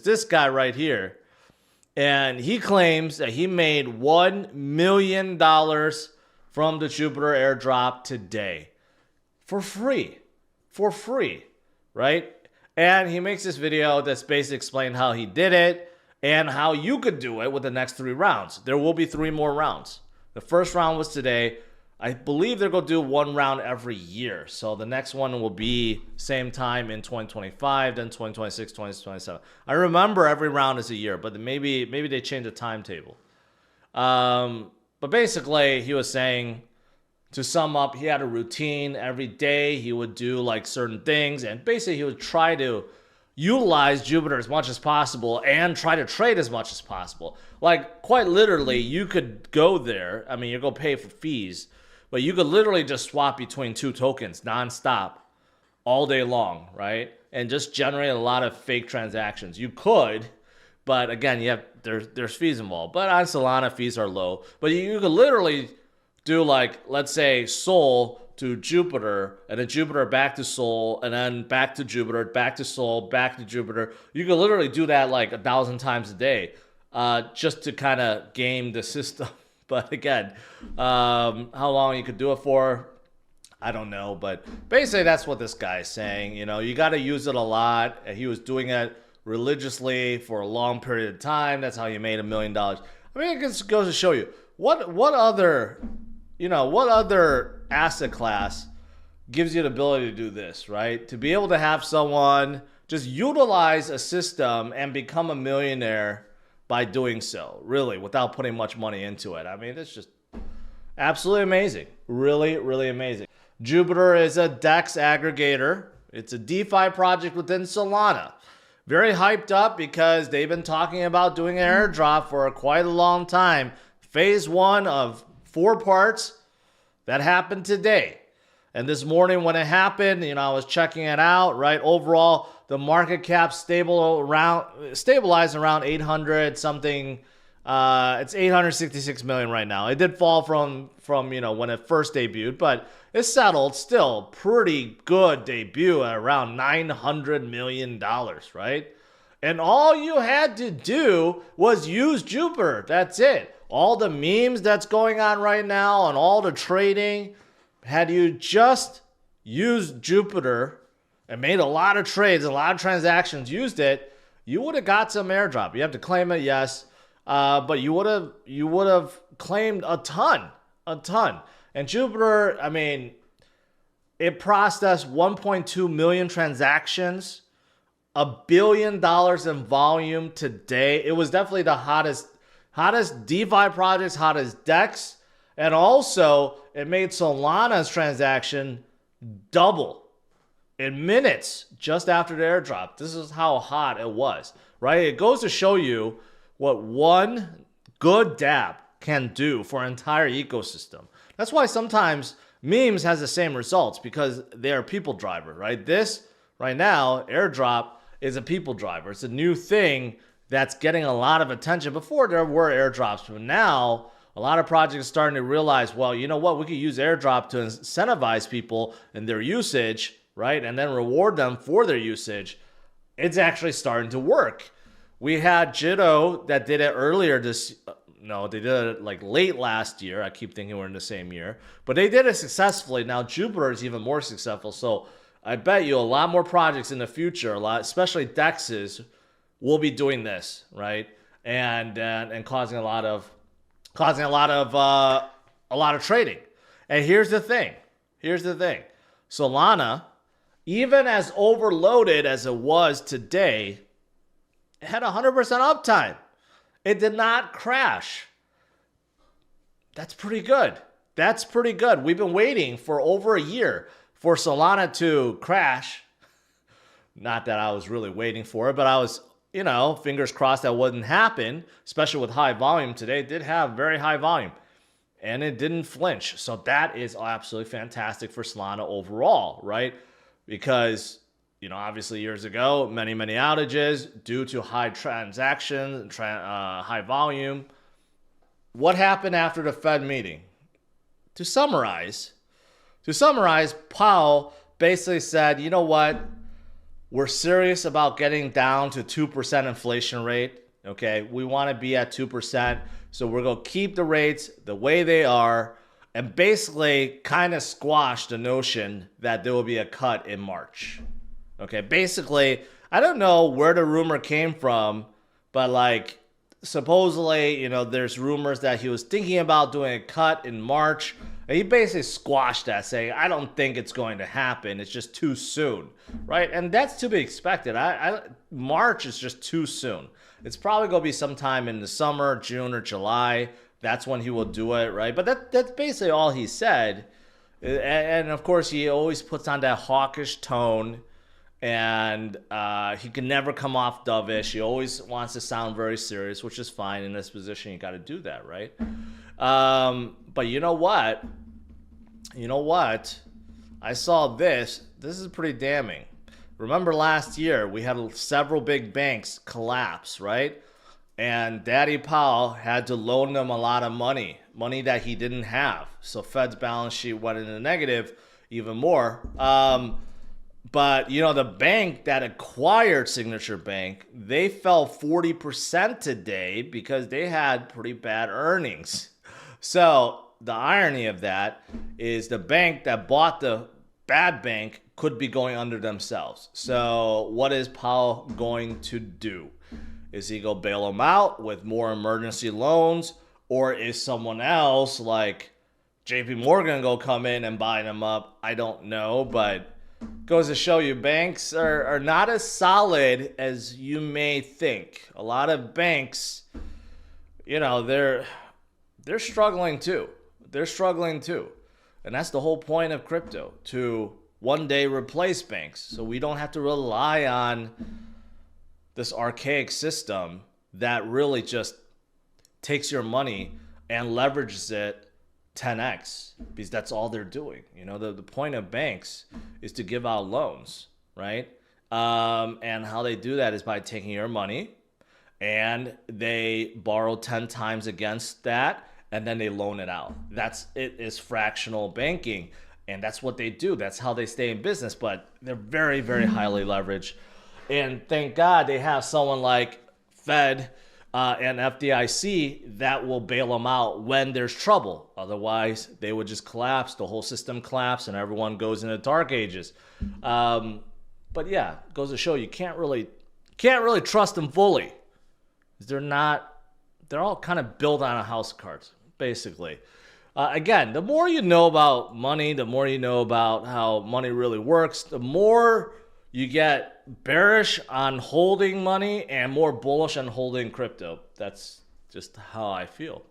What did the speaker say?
this guy right here. And he claims that he made $1 million from the Jupiter airdrop today. For free, right? And he makes this video that's basically explaining how he did it and how you could do it with the next 3 rounds. There will be 3 more rounds. The first round was today. I believe they're going to do 1 round every year. So the next one will be same time in 2025, then 2026, 2027. I remember every round is a year, but maybe they changed the timetable. But basically, he was saying, to sum up, he had a routine every day. He would do like certain things, and basically he would try to utilize Jupiter as much as possible and try to trade as much as possible. Like quite literally, you could go there. I mean, you're going to pay for fees, but you could literally just swap between 2 tokens nonstop all day long, right? And just generate a lot of fake transactions. You could, but again, there's fees involved. But on Solana, fees are low. But you could literally do like, let's say, Sol to Jupiter, and then Jupiter back to Sol, and then back to Jupiter, back to Sol, back to Jupiter. You could literally do that like 1,000 times a day, just to kind of game the system. But again, how long you could do it for, I don't know. But basically, that's what this guy is saying. You know, you got to use it a lot. And he was doing it religiously for a long period of time. That's how you made $1 million. I mean, it just goes to show you what other asset class gives you the ability to do this, right? To be able to have someone just utilize a system and become a millionaire by doing so, really, without putting much money into it. I mean, it's just absolutely amazing. Really, really amazing. Jupiter is a DEX aggregator. It's a DeFi project within Solana. Very hyped up because they've been talking about doing an airdrop for quite a long time. Phase 1 of 4 parts. That happened today. And this morning when it happened, I was checking it out, right? Overall, the market cap stabilized around 800 something. It's 866 million right now. It did fall from when it first debuted, but it's settled. Still pretty good debut at around $900 million, right? And all you had to do was use Jupiter. That's it. All the memes that's going on right now and all the trading, had you just used Jupiter and made a lot of trades, a lot of transactions, used it, you would have got some airdrop. You have to claim it, yes, but you would have claimed a ton. And Jupiter, I mean, it processed 1.2 million transactions, $1 billion in volume today. It was definitely the hottest DeFi projects, hottest DEX, and also it made Solana's transaction double in minutes just after the airdrop. This is how hot it was, right? It goes to show you what one good dApp can do for an entire ecosystem. That's why sometimes memes has the same results, because they are people driver, right? This right now, airdrop is a people driver. It's a new thing that's getting a lot of attention. Before there were airdrops, but now a lot of projects are starting to realize, well, you know what? We could use airdrop to incentivize people in their usage, right? And then reward them for their usage. It's actually starting to work. We had Jitto that did it earlier they did it like late last year. I keep thinking we're in the same year, but they did it successfully. Now Jupiter is even more successful. So I bet you a lot more projects in the future, especially DEXs, will be doing this, right? And causing a lot of trading. And here's the thing. Solana, even as overloaded as it was today, it had 100% uptime. It did not crash. That's pretty good. We've been waiting for over a year for Solana to crash. Not that I was really waiting for it, but I was, fingers crossed that wouldn't happen, especially with high volume today. It did have very high volume, and it didn't flinch. So that is absolutely fantastic for Solana overall, right? Because, obviously years ago, many outages due to high transactions, high volume. What happened after the Fed meeting? To summarize, Powell basically said, you know what? we're serious about getting down to 2% inflation rate. Okay, we want to be at 2%. So we're going to keep the rates the way they are and basically kind of squash the notion that there will be a cut in March. Okay, basically, I don't know where the rumor came from, but like supposedly, you know, there's rumors that he was thinking about doing a cut in March. And he basically squashed that, saying, I don't think it's going to happen. It's just too soon, right? And that's to be expected. March is just too soon. It's probably going to be sometime in the summer, June or July. That's when he will do it, right? But that's basically all he said. And of course, he always puts on that hawkish tone. And he can never come off dovish. He always wants to sound very serious, which is fine. In this position, you got to do that, right? But you know what? I saw this. This is pretty damning. Remember last year, we had several big banks collapse, right? And Daddy Powell had to loan them a lot of money that he didn't have. So Fed's balance sheet went into negative even more. But, you know, the bank that acquired Signature Bank, they fell 40% today because they had pretty bad earnings. So the irony of that is the bank that bought the bad bank could be going under themselves. So what is Powell going to do? Is he going to bail them out with more emergency loans? Or is someone else like JP Morgan going to come in and buy them up? I don't know, but goes to show you banks are not as solid as you may think. A lot of banks, you know, they're struggling too. They're struggling too. And that's the whole point of crypto, to one day replace banks. So we don't have to rely on this archaic system that really just takes your money and leverages it 10x, because that's all they're doing. You know, the point of banks is to give out loans, right? And how they do that is by taking your money and they borrow 10 times against that, and then they loan it out. It is fractional banking, and that's what they do. That's how they stay in business, but they're very, very highly leveraged. And thank God they have someone like Fed and FDIC that will bail them out when there's trouble. Otherwise, they would just collapse. The whole system collapse, and everyone goes into dark ages. But yeah, it goes to show you can't really trust them fully. They're all kind of built on a house of cards, basically. Again, the more you know about money, the more you know about how money really works, the more you get bearish on holding money and more bullish on holding crypto. That's just how I feel.